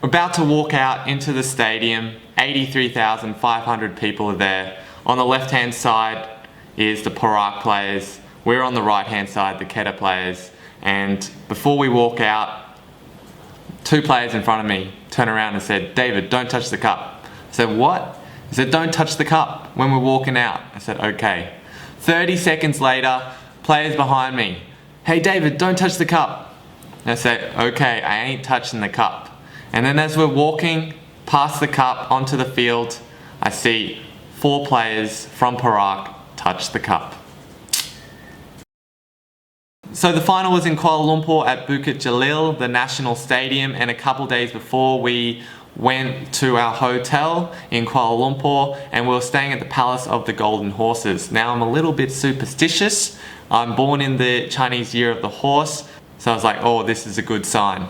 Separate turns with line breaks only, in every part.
about to walk out into the stadium. 83,500 people are there. On the left hand side is the Perak players. We're on the right hand side, the Kedah players. And before we walk out, two players in front of me turned around and said, "David, don't touch the cup." I said, "What?" He said, "Don't touch the cup when we're walking out." I said, "Okay." 30 seconds later, players behind me, "Hey David, don't touch the cup." And I said, "Okay, I ain't touching the cup." And then as we're walking past the cup onto the field, I see 4 players from Perak touch the cup. So the final was in Kuala Lumpur at Bukit Jalil, the national stadium, and a couple days before we went to our hotel in Kuala Lumpur and we were staying at the Palace of the Golden Horses. Now I'm a little bit superstitious. I'm born in the Chinese year of the horse, so I was like, oh, this is a good sign.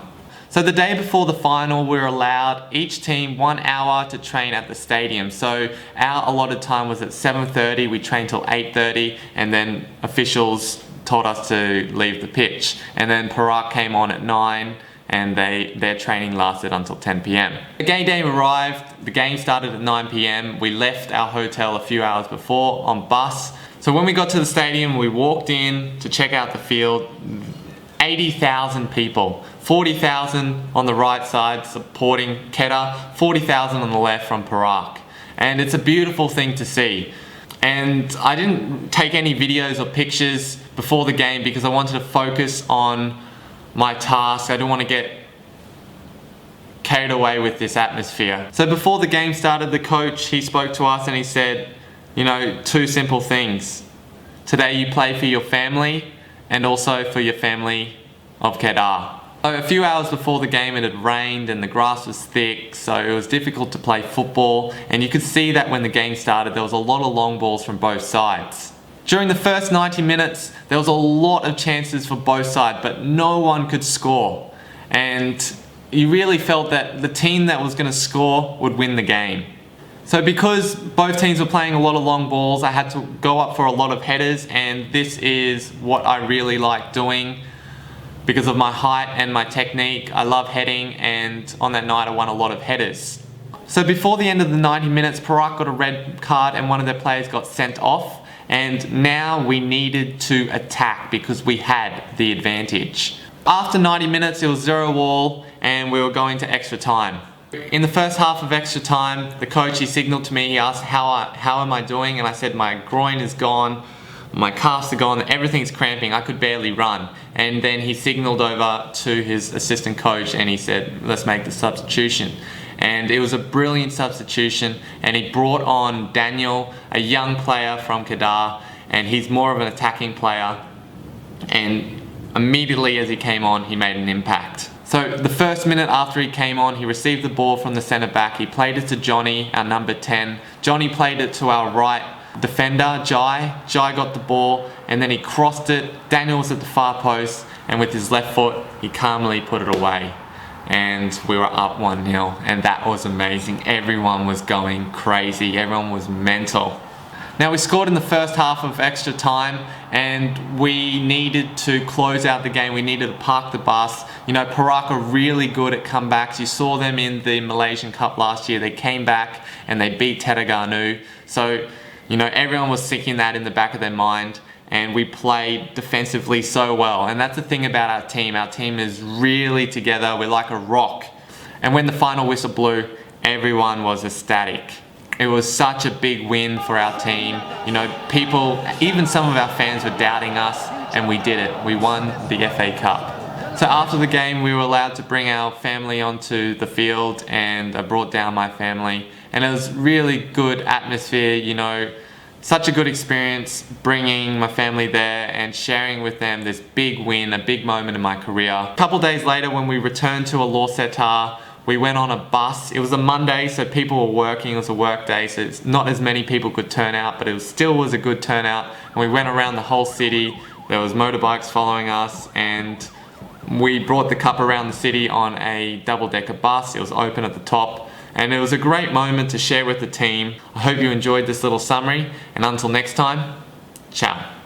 So the day before the final, we were allowed each team 1 hour to train at the stadium. So our allotted time was at 7:30, we trained till 8:30, and then officials told us to leave the pitch. And then Perak came on at 9, and their training lasted until 10 p.m. The game day arrived, the game started at 9 p.m. We left our hotel a few hours before on bus. So when we got to the stadium, we walked in to check out the field. 80,000 people, 40,000 on the right side supporting Kedah, 40,000 on the left from Perak. And it's a beautiful thing to see. And I didn't take any videos or pictures before the game because I wanted to focus on my task. I didn't want to get carried away with this atmosphere. So before the game started, the coach, he spoke to us and he said, you know, 2 simple things. Today you play for your family and also for your family of Kedah. So a few hours before the game it had rained and the grass was thick, so it was difficult to play football, and you could see that when the game started there was a lot of long balls from both sides. During the first 90 minutes there was a lot of chances for both sides, but no one could score, and you really felt that the team that was going to score would win the game. So because both teams were playing a lot of long balls, I had to go up for a lot of headers, and this is what I really like doing because of my height and my technique. I love heading, and on that night I won a lot of headers. So before the end of the 90 minutes, Perak got a red card and one of their players got sent off, and now we needed to attack because we had the advantage. After 90 minutes it was 0-0 and we were going to extra time. In the first half of extra time, the coach, he signaled to me, he asked how am I doing, and I said my groin is gone, my calves are gone, everything's cramping, I could barely run. And then he signaled over to his assistant coach and he said, let's make the substitution. And it was a brilliant substitution, and he brought on Daniel, a young player from Kedah, and he's more of an attacking player, and immediately as he came on he made an impact. So the first minute after he came on, he received the ball from the centre back, he played it to Johnny, our number 10. Johnny played it to our right defender, Jai. Jai got the ball and then he crossed it. Daniel was at the far post, and with his left foot he calmly put it away. And we were up 1-0, and that was amazing. Everyone was going crazy, everyone was mental. Now we scored in the first half of extra time and we needed to close out the game. We needed to park the bus. You know, Perak are really good at comebacks. You saw them in the Malaysian Cup last year. They came back and they beat Terengganu. So, you know, everyone was thinking that in the back of their mind, and we played defensively so well. And that's the thing about our team. Our team is really together. We're like a rock. And when the final whistle blew, everyone was ecstatic. It was such a big win for our team. You know, people, even some of our fans were doubting us, and we did it. We won the FA Cup. So after the game, we were allowed to bring our family onto the field, and I brought down my family. And it was really good atmosphere, you know, such a good experience bringing my family there and sharing with them this big win, a big moment in my career. A couple days later, when we returned to Alor, we went on a bus. It was a Monday, so people were working. It was a work day, so it's not as many people could turn out, but it still was a good turnout. And we went around the whole city. There was motorbikes following us, and we brought the cup around the city on a double-decker bus. It was open at the top, and it was a great moment to share with the team. I hope you enjoyed this little summary, and until next time, ciao.